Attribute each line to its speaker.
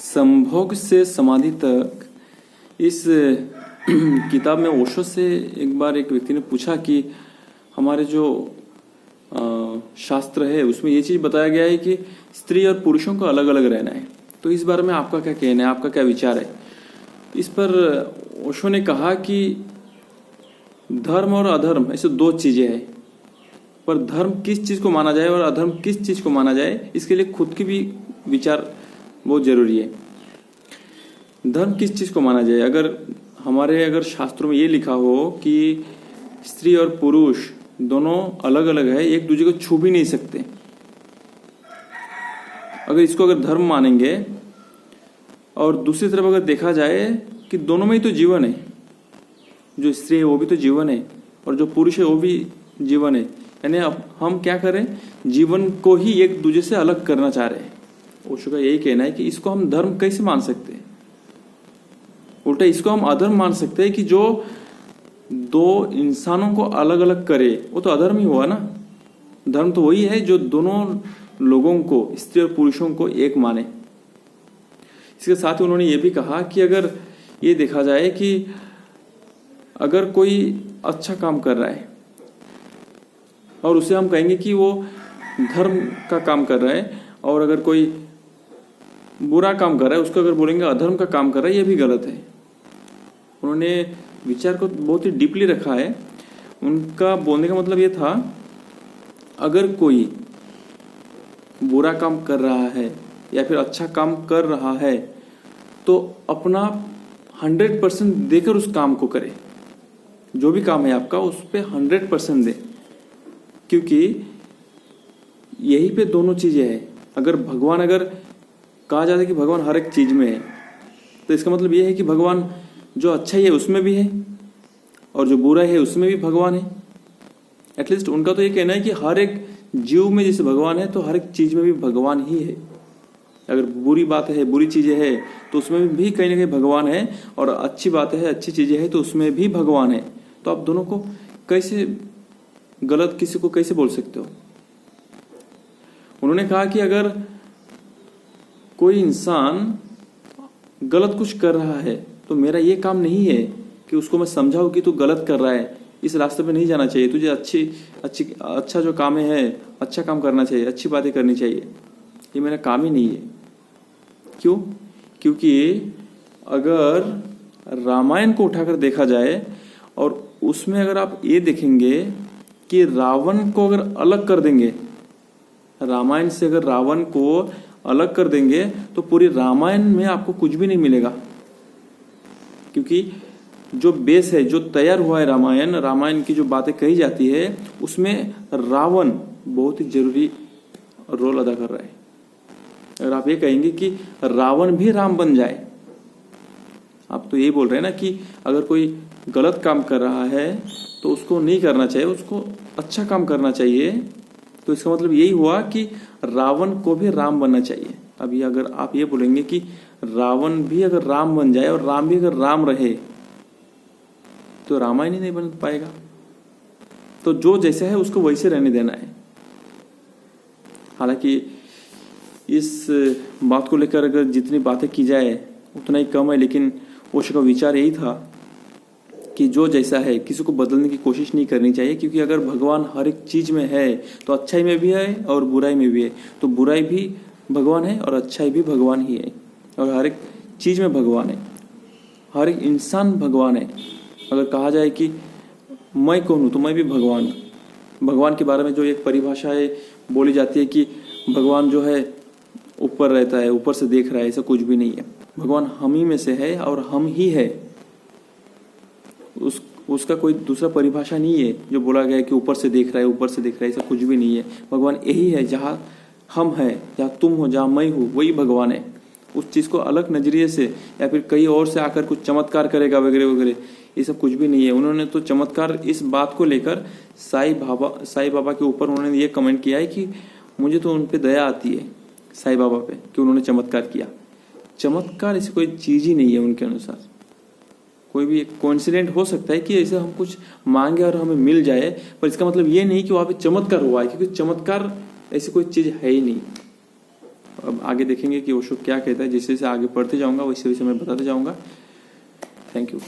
Speaker 1: संभोग से समाधि तक। इस किताब में ओशो से एक बार एक व्यक्ति ने पूछा कि हमारे जो शास्त्र है उसमें ये चीज़ बताया गया है कि स्त्री और पुरुषों को अलग अलग रहना है, तो इस बारे में आपका क्या कहना है, आपका क्या विचार है? इस पर ओशो ने कहा कि धर्म और अधर्म ऐसे दो चीज़ें हैं, पर धर्म किस चीज़ को माना जाए और अधर्म किस चीज़ को माना जाए, इसके लिए खुद की भी विचार बहुत जरूरी है। धर्म किस चीज़ को माना जाए? अगर शास्त्रों में ये लिखा हो कि स्त्री और पुरुष दोनों अलग अलग है, एक दूसरे को छू भी नहीं सकते, अगर धर्म मानेंगे, और दूसरी तरफ अगर देखा जाए कि दोनों में ही तो जीवन है, जो स्त्री है वो भी तो जीवन है और जो पुरुष है वो भी जीवन है, यानी अब हम क्या करें, जीवन को ही एक दूसरे से अलग करना चाह रहे हैं। ओशो का यही कहना है कि इसको हम धर्म कैसे मान सकते हैं? उल्टा इसको हम अधर्म मान सकते हैं कि जो दो इंसानों को अलग अलग करे वो तो अधर्म ही हुआ ना। धर्म तो वही है जो दोनों लोगों को, स्त्री और पुरुषों को एक माने। इसके साथ ही उन्होंने ये भी कहा कि अगर ये देखा जाए कि अगर कोई अच्छा काम कर रहा है और उसे हम कहेंगे कि वो धर्म का काम कर रहा है, और अगर कोई बुरा काम कर रहा है उसको अगर बोलेंगे अधर्म का काम कर रहा है, ये भी गलत है। उन्होंने विचार को बहुत ही डीपली रखा है। उनका बोलने का मतलब ये था, अगर कोई बुरा काम कर रहा है या फिर अच्छा काम कर रहा है तो अपना 100% देकर उस काम को करे। जो भी काम है आपका उस पे 100% दे, क्योंकि यही पे दोनों चीजें हैं। अगर कहा जाता है कि भगवान हर एक चीज में है, तो इसका मतलब ये है कि भगवान जो अच्छा ही है उसमें भी है और जो बुरा है उसमें भी भगवान है। एटलीस्ट उनका तो ये कहना है कि हर एक जीव में जैसे भगवान है तो हर एक चीज में भी भगवान ही है। अगर बुरी बात है, बुरी चीजें है तो उसमें भी कहीं ना कहीं भगवान है, और अच्छी बात है, अच्छी चीजें है तो उसमें भी भगवान है। तो आप दोनों को कैसे गलत किसी को कैसे बोल सकते हो? उन्होंने कहा कि अगर कोई इंसान गलत कुछ कर रहा है तो मेरा ये काम नहीं है कि उसको मैं समझाऊं कि तू गलत कर रहा है, इस रास्ते पे नहीं जाना चाहिए, तुझे अच्छा जो काम है अच्छा काम करना चाहिए, अच्छी बातें करनी चाहिए, ये मेरा काम ही नहीं है। क्यों? क्योंकि अगर रामायण को उठाकर देखा जाए और उसमें अगर आप ये देखेंगे कि रावण को अगर अलग कर देंगे, रामायण से अगर रावण को अलग कर देंगे तो पूरी रामायण में आपको कुछ भी नहीं मिलेगा। क्योंकि जो बेस है, जो तैयार हुआ है रामायण की जो बातें कही जाती है उसमें रावण बहुत ही जरूरी रोल अदा कर रहा है। अगर आप ये कहेंगे कि रावण भी राम बन जाए, आप तो यही बोल रहे हैं ना कि अगर कोई गलत काम कर रहा है तो उसको नहीं करना चाहिए, उसको अच्छा काम करना चाहिए। तो इसका मतलब यही हुआ कि रावण को भी राम बनना चाहिए। अभी अगर आप ये बोलेंगे कि रावण भी अगर राम बन जाए और राम भी अगर राम रहे तो रामायण ही नहीं बन पाएगा। तो जो जैसा है उसको वैसे रहने देना है। हालांकि इस बात को लेकर अगर जितनी बातें की जाए उतना ही कम है, लेकिन ओशो का विचार यही था कि जो जैसा है किसी को बदलने की कोशिश नहीं करनी चाहिए। क्योंकि अगर भगवान हर एक चीज में है तो अच्छाई में भी है और बुराई में भी है, तो बुराई भी भगवान है और अच्छाई भी भगवान ही है, और हर एक चीज में भगवान है, हर एक इंसान भगवान है। अगर कहा जाए कि मैं कौन हूँ तो मैं भी भगवान हूँ। भगवान के बारे में जो एक परिभाषा है बोली जाती है कि भगवान जो है ऊपर रहता है, ऊपर से देख रहा है, ऐसा कुछ भी नहीं है। भगवान हम ही में से है और हम ही है। उसका कोई दूसरा परिभाषा नहीं है जो बोला गया है कि ऊपर से देख रहा है, ऊपर से देख रहा है, ऐसा कुछ भी नहीं है। भगवान यही है, जहाँ हम है, जहाँ तुम हो, जहाँ मैं हूँ, वही भगवान है। उस चीज को अलग नजरिए से या फिर कहीं और से आकर कुछ चमत्कार करेगा वगैरह वगैरह, ये सब कुछ भी नहीं है। उन्होंने तो चमत्कार इस बात को लेकर साईं बाबा के ऊपर उन्होंने ये कमेंट किया है कि मुझे तो उन पे दया आती है साईं बाबा पे कि उन्होंने चमत्कार किया। चमत्कार ऐसी कोई चीज ही नहीं है उनके अनुसार। कोई भी एक कोइंसिडेंट हो सकता है कि ऐसे हम कुछ मांगे और हमें मिल जाए, पर इसका मतलब ये नहीं कि वहां पे चमत्कार हुआ है, क्योंकि चमत्कार ऐसी कोई चीज है ही नहीं। अब आगे देखेंगे कि ओशो क्या कहता है। जैसे जैसे आगे पढ़ते जाऊंगा वैसे वैसे मैं बताते जाऊंगा। Thank you.